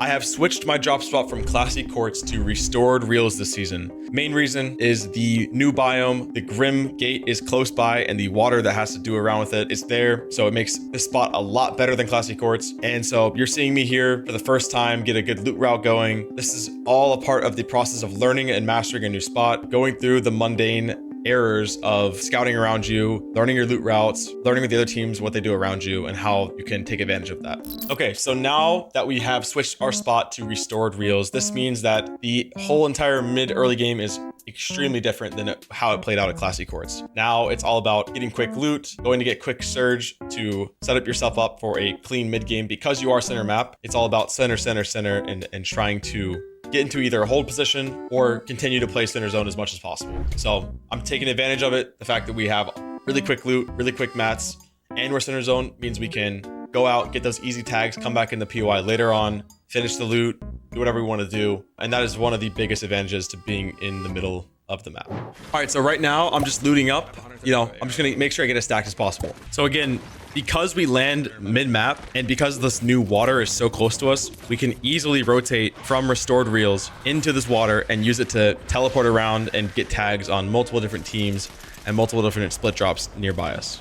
I have switched my drop spot from classic courts to restored reels this season. Main reason is the new biome. The Grim Gate is close by and the water that has to do around with it is there. So it makes this spot a lot better than classic courts. And so you're seeing me here for the first time, get a good loot route going. This is all a part of the process of learning and mastering a new spot, going through the mundane errors of scouting around you, learning your loot routes, learning with the other teams what they do around you and how you can take advantage of that. Okay, so now that we have switched our spot to restored reels, this means that the whole entire mid-early game is extremely different than how it played out at classic courts. Now it's all about getting quick loot, going to get quick surge to set up yourself up for a clean mid game. Because you are center map, it's all about center, and trying to get into either a hold position or continue to play center zone as much as possible. So I'm taking advantage of it. The fact that we have really quick loot, really quick mats, and we're center zone means we can go out, get those easy tags, come back in the POI later on, finish the loot, do whatever we want to do. And that is one of the biggest advantages to being in the middle of the map. All right, so right now I'm just looting up. I'm just gonna make sure I get as stacked as possible. So again, because we land mid-map and because this new water is so close to us, we can easily rotate from restored reels into this water and use it to teleport around and get tags on multiple different teams and multiple different split drops nearby us.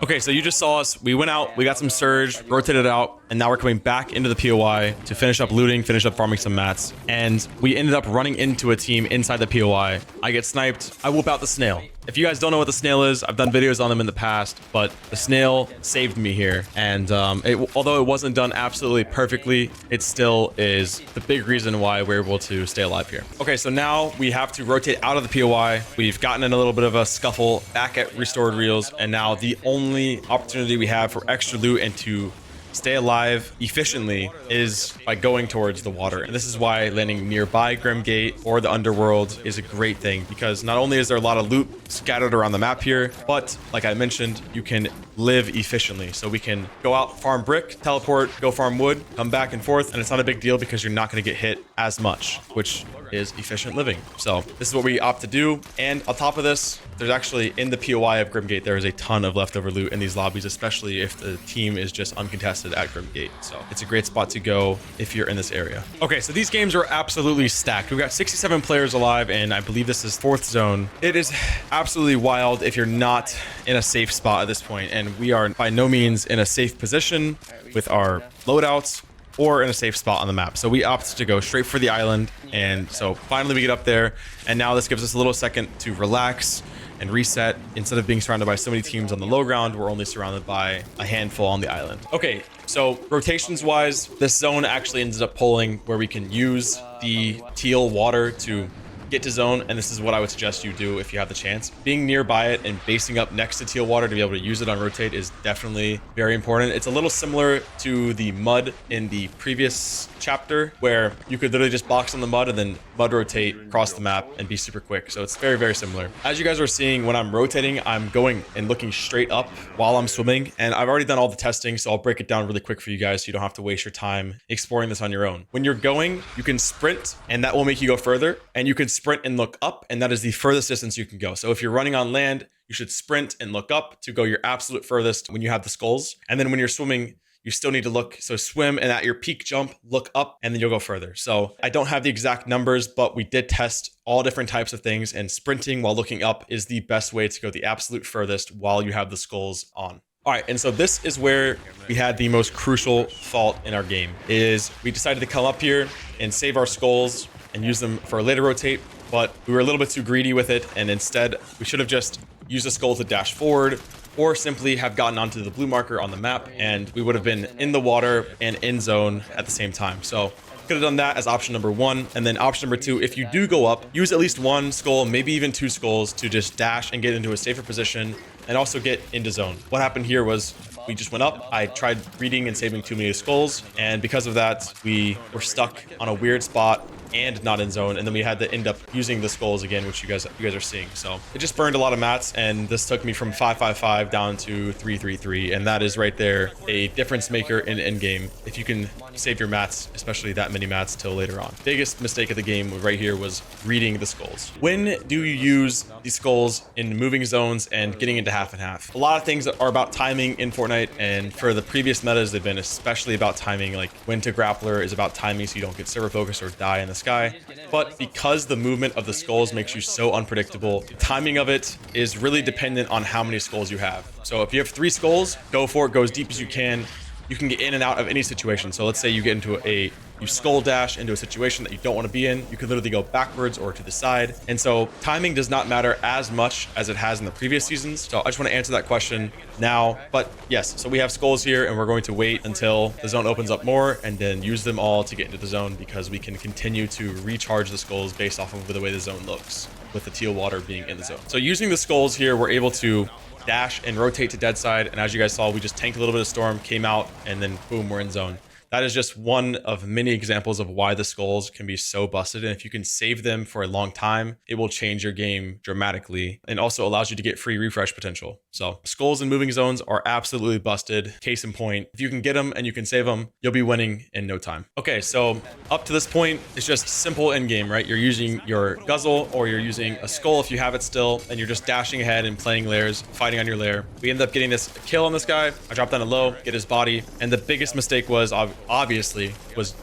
Okay, so you just saw us. We went out, we got some surge, rotated out, and now we're coming back into the POI to finish up looting, finish up farming some mats. And we ended up running into a team inside the POI. I get sniped. I whoop out the snail. If you guys don't know what the snail is, I've done videos on them in the past, but the snail saved me here. And although it wasn't done absolutely perfectly, it still is the big reason why we're able to stay alive here. Okay, so now we have to rotate out of the POI. We've gotten in a little bit of a scuffle back at restored reels, and now the only opportunity we have for extra loot and to stay alive efficiently is by going towards the water. And this is why landing nearby Grim Gate or the underworld is a great thing, because not only is there a lot of loot scattered around the map here, but like I mentioned, you can live efficiently. So we can go out, farm brick, teleport, go farm wood, come back and forth, and it's not a big deal because you're not going to get hit as much, which is efficient living. So this is what we opt to do. And on top of this, there's actually in the POI of Grimgate, there is a ton of leftover loot in these lobbies, especially if the team is just uncontested at Grimgate. So it's a great spot to go if you're in this area. Okay, so these games are absolutely stacked. We've got 67 players alive, and I believe this is 4th zone. It is absolutely wild if you're not in a safe spot at this point, and we are by no means in a safe position with our loadouts or in a safe spot on the map. So we opt to go straight for the island. And so finally we get up there, and now this gives us a little second to relax and reset. Instead of being surrounded by so many teams on the low ground, we're only surrounded by a handful on the island. Okay, so rotations wise, this zone actually ended up pulling where we can use the teal water to get to zone, and this is what I would suggest you do if you have the chance. Being nearby it and basing up next to teal water to be able to use it on rotate is definitely very important. It's a little similar to the mud in the previous chapter, where you could literally just box on the mud and then mud rotate across the map and be super quick. So it's very, very similar. As you guys are seeing, when I'm rotating, I'm going and looking straight up while I'm swimming, and I've already done all the testing, so I'll break it down really quick for you guys so you don't have to waste your time exploring this on your own. When you're going, you can sprint, and that will make you go further, and you can sprint and look up, and that is the furthest distance you can go. So if you're running on land, you should sprint and look up to go your absolute furthest when you have the skulls. And then when you're swimming, you still need to look. So swim, and at your peak jump, look up, and then you'll go further. So I don't have the exact numbers, but we did test all different types of things, and sprinting while looking up is the best way to go the absolute furthest while you have the skulls on. All right, and so this is where we had the most crucial fault in our game, is we decided to come up here and save our skulls and use them for a later rotate, but we were a little bit too greedy with it, and instead we should have just used the skull to dash forward, or simply have gotten onto the blue marker on the map, and we would have been in the water and in zone at the same time. So could have done that as option number 1. And then option number 2, if you do go up, use at least 1 skull, maybe even 2 skulls, to just dash and get into a safer position and also get into zone. What happened here was we just went up. I tried reading and saving too many skulls, and because of that, we were stuck on a weird spot and not in zone, and then we had to end up using the skulls again, which you guys are seeing. So it just burned a lot of mats, and this took me from 555 down to 333, and that is right there a difference maker in Endgame. If you can save your mats, especially that many mats, till later on. Biggest mistake of the game right here was reading the skulls. When do you use these skulls in moving zones and getting into half and half? A lot of things are about timing in Fortnite, and for the previous metas, they've been especially about timing. Like when to grappler is about timing so you don't get server focus or die in the sky. But because the movement of the skulls makes you so unpredictable, the timing of it is really dependent on how many skulls you have. So if you have 3 skulls, go for it, go as deep as you can. You can get in and out of any situation. So let's say you get into you skull dash into a situation that you don't want to be in. You could literally go backwards or to the side. And so timing does not matter as much as it has in the previous seasons. So I just want to answer that question now. But yes, so we have skulls here and we're going to wait until the zone opens up more and then use them all to get into the zone, because we can continue to recharge the skulls based off of the way the zone looks, with the teal water being in the zone. So using the skulls here, we're able to dash and rotate to dead side. And as you guys saw, we just tanked a little bit of storm, came out, and then boom, we're in zone. That is just one of many examples of why the skulls can be so busted. And if you can save them for a long time, it will change your game dramatically, and also allows you to get free refresh potential. So skulls and moving zones are absolutely busted. Case in point, if you can get them and you can save them, you'll be winning in no time. Okay, so up to this point, it's just simple endgame, right? You're using your guzzle or you're using a skull if you have it still, and you're just dashing ahead and playing layers, fighting on your lair. We end up getting this kill on this guy. I dropped down a low, get his body, and the biggest mistake was obviously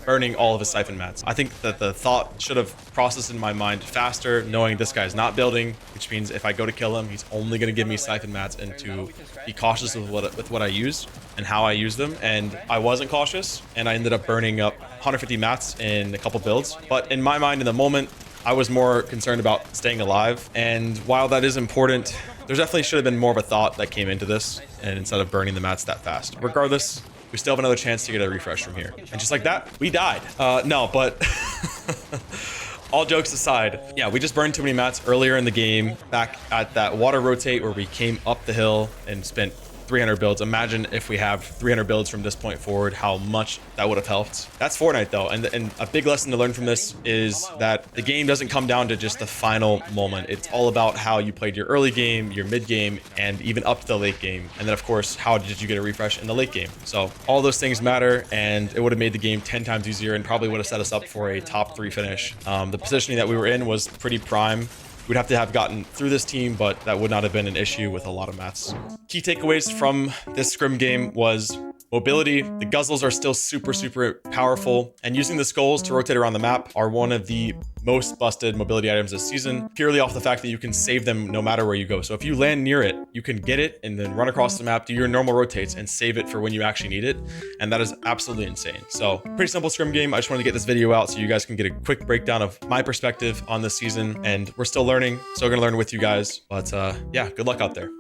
burning all of his siphon mats. I think that the thought should have processed in my mind faster, knowing this guy's not building, which means if I go to kill him, he's only going to give me siphon mats, and to be cautious with what I use and how I use them. And I wasn't cautious, and I ended up burning up 150 mats in a couple builds. But in my mind, in the moment, I was more concerned about staying alive. And while that is important, there definitely should have been more of a thought that came into this, and instead of burning the mats that fast. Regardless, we still have another chance to get a refresh from here. And just like that, we died. No, but all jokes aside, yeah, we just burned too many mats earlier in the game, back at that water rotate where we came up the hill and spent 300 builds. Imagine if we have 300 builds from this point forward, how much that would have helped. That's Fortnite though. And a big lesson to learn from this is that the game doesn't come down to just the final moment. It's all about how you played your early game, your mid game, and even up to the late game. And then of course, how did you get a refresh in the late game? So all those things matter, and it would have made the game 10 times easier and probably would have set us up for a top 3 finish. The positioning that we were in was pretty prime. We'd have to have gotten through this team, but that would not have been an issue with a lot of mats. Key takeaways from this scrim game was mobility. The guzzles are still super powerful, and using the skulls to rotate around the map are one of the most busted mobility items this season, purely off the fact that you can save them no matter where you go. So if you land near it, you can get it and then run across the map, do your normal rotates, and save it for when you actually need it. And that is absolutely insane. So pretty simple scrim game. I just wanted to get this video out so you guys can get a quick breakdown of my perspective on this season. And we're still learning, still gonna learn with you guys. But yeah, good luck out there.